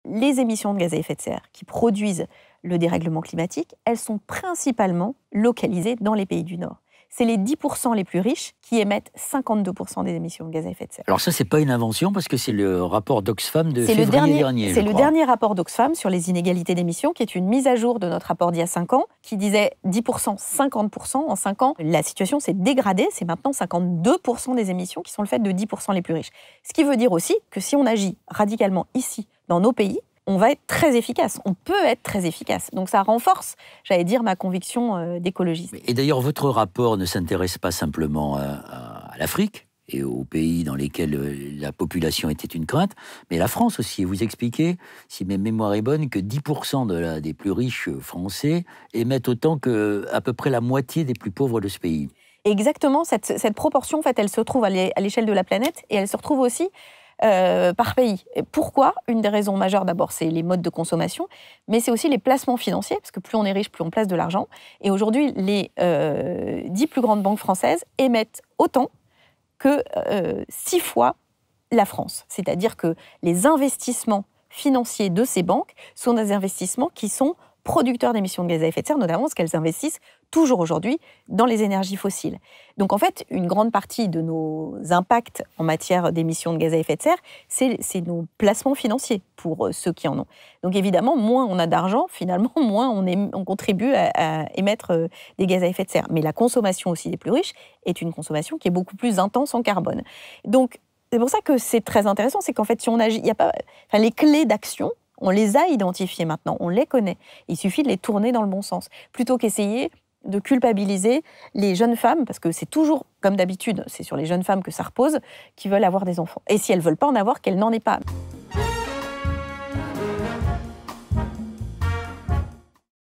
Les émissions de gaz à effet de serre qui produisent le dérèglement climatique, elles sont principalement localisées dans les pays du Nord. C'est les 10% les plus riches qui émettent 52% des émissions de gaz à effet de serre. Alors ça, c'est pas une invention parce que c'est le rapport d'Oxfam de février dernier. C'est le dernier rapport d'Oxfam sur les inégalités d'émissions qui est une mise à jour de notre rapport d'il y a 5 ans qui disait 10%, 50%. En 5 ans, la situation s'est dégradée. C'est maintenant 52% des émissions qui sont le fait de 10% les plus riches. Ce qui veut dire aussi que si on agit radicalement ici, dans nos pays, on va être très efficace. On peut être très efficace. Donc ça renforce, j'allais dire, ma conviction d'écologiste. Et d'ailleurs, votre rapport ne s'intéresse pas simplement à l'Afrique et aux pays dans lesquels la population était une crainte, mais la France aussi. Vous expliquez, si ma mémoire est bonne, que 10% des plus riches français émettent autant qu'à peu près la moitié des plus pauvres de ce pays. Exactement. Cette proportion, en fait, elle se retrouve à l'échelle de la planète et elle se retrouve aussi par pays. Et pourquoi ? Une des raisons majeures, d'abord, c'est les modes de consommation, mais c'est aussi les placements financiers, parce que plus on est riche, plus on place de l'argent. Et aujourd'hui, les 10 plus grandes banques françaises émettent autant que 6 fois la France. C'est-à-dire que les investissements financiers de ces banques sont des investissements qui sont producteurs d'émissions de gaz à effet de serre, notamment parce qu'elles investissent toujours aujourd'hui dans les énergies fossiles. Donc en fait, une grande partie de nos impacts en matière d'émissions de gaz à effet de serre, c'est nos placements financiers pour ceux qui en ont. Donc évidemment, moins on a d'argent, finalement, moins on contribue à émettre des gaz à effet de serre. Mais la consommation aussi des plus riches est une consommation qui est beaucoup plus intense en carbone. Donc c'est pour ça que c'est très intéressant, c'est qu'en fait, si on agit, il y a pas, enfin, les clés d'action, on les a identifiées maintenant, on les connaît. Il suffit de les tourner dans le bon sens, plutôt qu'essayer de culpabiliser les jeunes femmes, parce que c'est toujours, comme d'habitude, c'est sur les jeunes femmes que ça repose, qui veulent avoir des enfants. Et si elles ne veulent pas en avoir, qu'elles n'en aient pas.